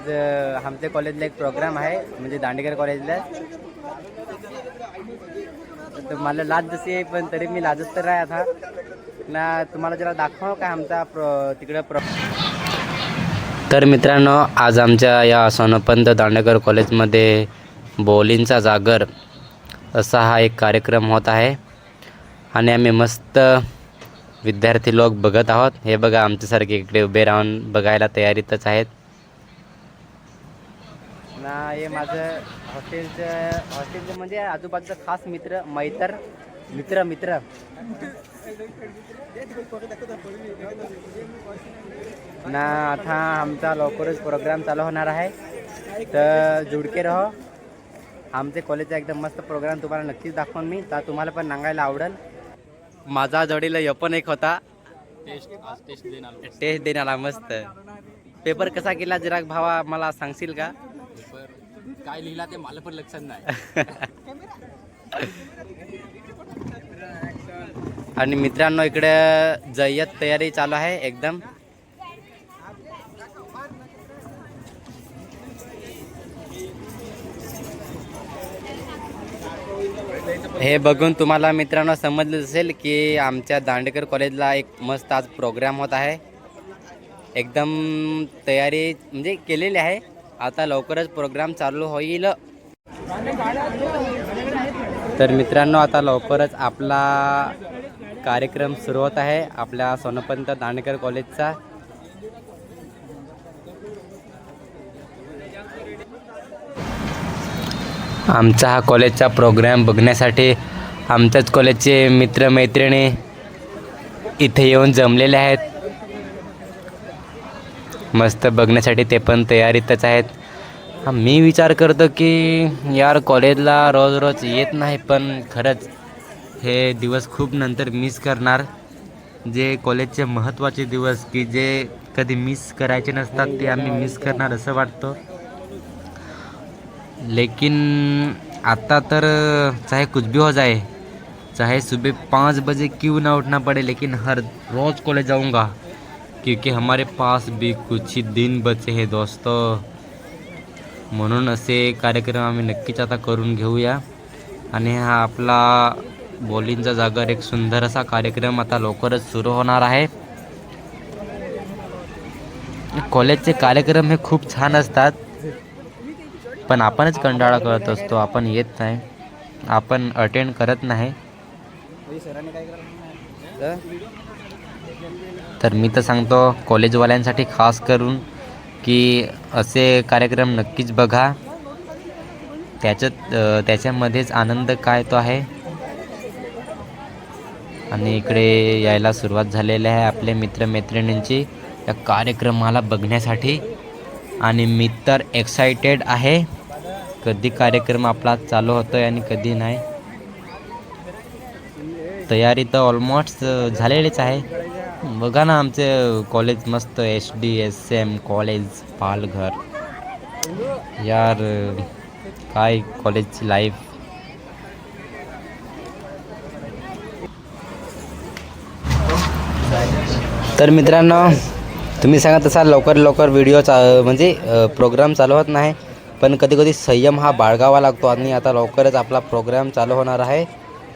आज आमच्या कॉलेजला एक प्रोग्राम आहे, म्हणजे दांडेकर कॉलेजला. तर मला लाज जशी आहे, पण तरी मी लाजत तर आहे आता ना. तुम्हाला जरा दाखवा का आमचा तिकडं तर मित्रांनो, आज आमच्या या सोनपंत दांडेकर कॉलेजमध्ये बोलींचा जागर असा हा एक कार्यक्रम होत आहे आणि आम्ही मस्त विद्यार्थी लोक बघत आहोत. हे बघा, आमच्यासारखे इकडे उभे राहून बघायला तयारीतच आहेत ना. हे माझं हॉस्टेलचं म्हणजे आजूबाजूचं खास मित्र मित्र ना. आता आमचा लवकरच प्रोग्राम चालू होणार आहे, तर जुडके रहो. आमचे कॉलेजचा एकदम मस्त प्रोग्राम तुम्हाला नक्कीच दाखवून मी, तर तुम्हाला पण सांगायला आवडेल. माझा जोडीला पण एक होता, टेस्ट देण्याला. मस्त पेपर कसा केला जरा भावा मला सांगशील का? काय लिहिला ते मला पण लक्षात नाही. आणि मित्रांनो, इकडे जय्यत तयारी चालू आहे एकदम. हे बघून तुम्हाला मित्रांनो समजलं असेल की आमच्या दांडेकर कॉलेजला एक मस्त आज प्रोग्राम होत आहे. एकदम तयारी म्हणजे केलेली आहे. आता लवकरच प्रोग्राम चालू होईल. तर मित्रांनो, आता लवकरच आपला कार्यक्रम सुरू होत आहे आपल्या सोनपंत दांडेकर कॉलेजचा. आमचा हा कॉलेजचा प्रोग्राम बघण्यासाठी आमच्याच कॉलेजचे मित्रमैत्रिणी इथे येऊन जमलेले आहेत. मस्त बघण्यासाठी ते पण तयारीतच आहेत. मी विचार करतो की यार कॉलेजला रोज रोज येत नाही, पण खरंच हे दिवस खूप नंतर मिस करणार. जे कॉलेजचे महत्त्वाचे दिवस की जे कधी मिस करायचे नसतात, ते आम्ही मिस करणार असं वाटतं. लेकिन आता तर चाहे कुछ भी हो जाए, चाहे सुबह 5 बजे क्यों ना उठना पड़े, लेकिन हर रोज़ कॉलेज जाऊंगा, क्योंकि हमारे पास भी कुछ ही दिन बचे हैं दोस्तों. म्हणून असे कार्यक्रम आम्ही नक्कीच आता करून घेऊया. आणि हा आपला बोलींचा जागर एक सुंदर असा कार्यक्रम आता लवकरच सुरू होणार आहे. कॉलेजचे कार्यक्रम हे खूप छान असतात, पण आपणच कंटाळा करत असतो. आपण येत नाही, आपण अटेंड करत नाही. तर मी तर सांगतो कॉलेजवाल्यांसाठी खास करून की असे कार्यक्रम नक्कीच बघा. त्याच्यामध्येच आनंद काय तो आहे. आणि इकडे यायला सुरुवात झालेली आहे आपले मित्रमैत्रिणींची या कार्यक्रमाला बघण्यासाठी. आणि मी तर एक्सायटेड आहे, कधी कार्यक्रम आपला चालू होतोय आणि कधी नाही. तयारी तर ऑलमोस्ट झालेलीच आहे. बघा ना, आमचे कॉलेज मस्त SDSM कॉलेज पालघर. यार काय कॉलेजची लाईफ. तर मित्रांनो, तुम्ही सांगत असाल लवकर व्हिडिओ म्हणजे प्रोग्राम चालू होत नाही, पण कधी कधी संयम हा बाळगावा लागतो. आणि आता लवकरच आपला प्रोग्राम चालू होणार आहे.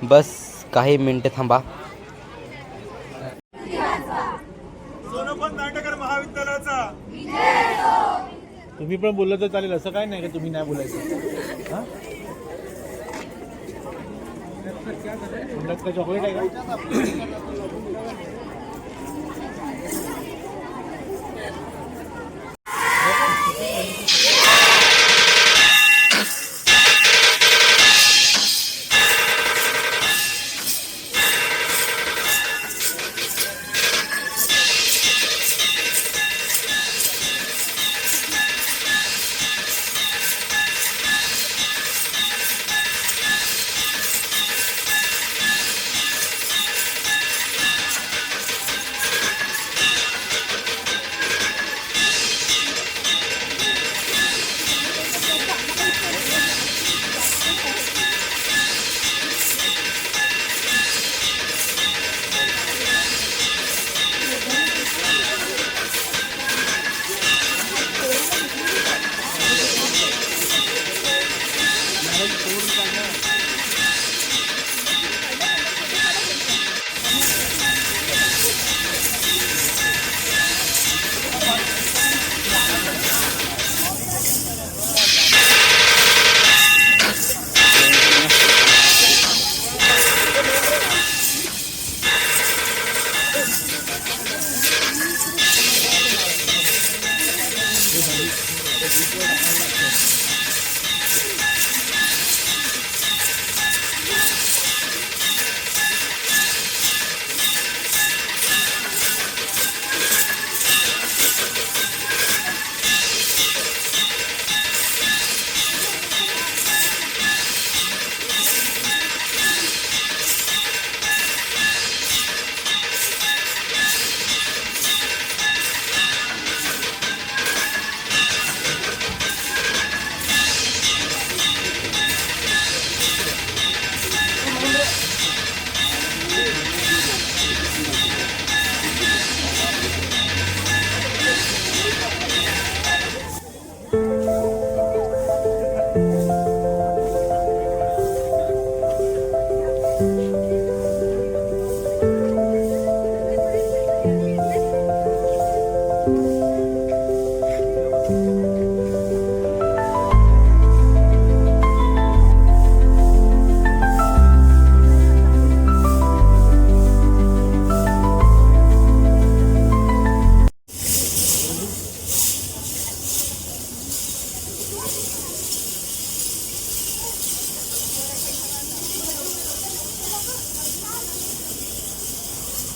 बस काही मिनिटे थांबा. सोनपंत दांडेकर महाविद्यालयाचा तुम्ही पण बोललं तर चालेल, असं काय नाही की तुम्ही नाही बोलायचं. हां, का चॉकलेट आहे का?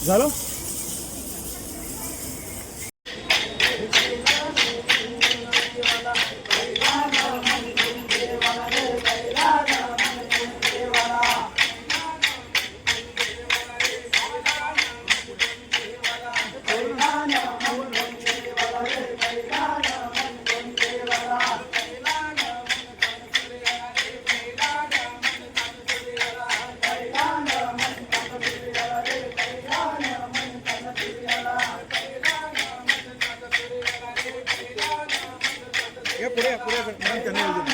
झालं. पुढे पुढे पुढे.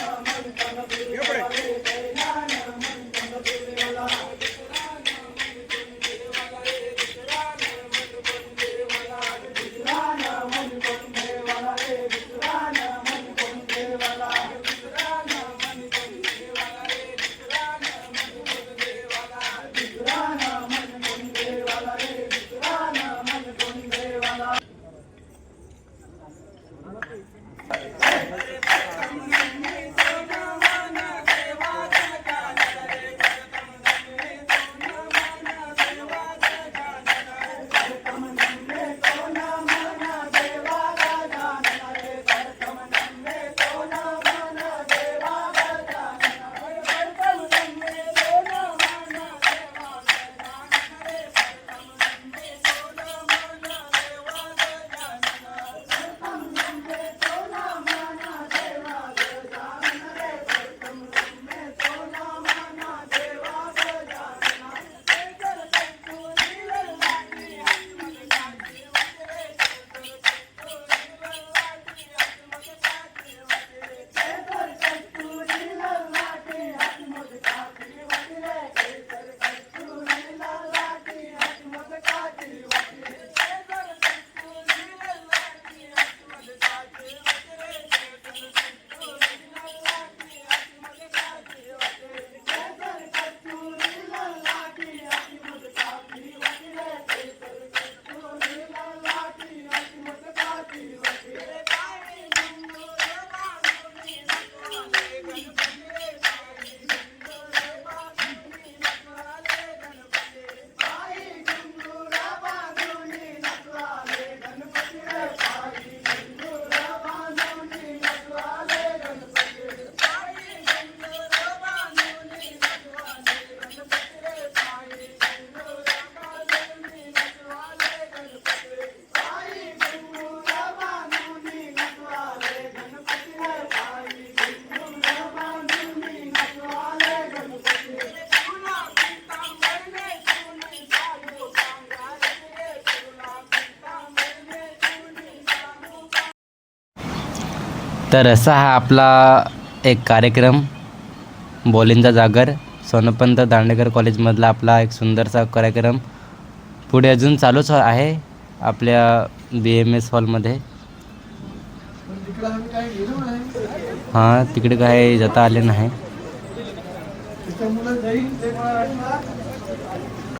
तर असा हा आपला एक कार्यक्रम बोलींचा जागर सोनपंत दांडेकर कॉलेजमधला आपला एक सुंदरसा कार्यक्रम पुढे अजून चालूच आहे आपल्या BMS हॉलमध्ये. हां, तिकडे काय जाता आले नाही.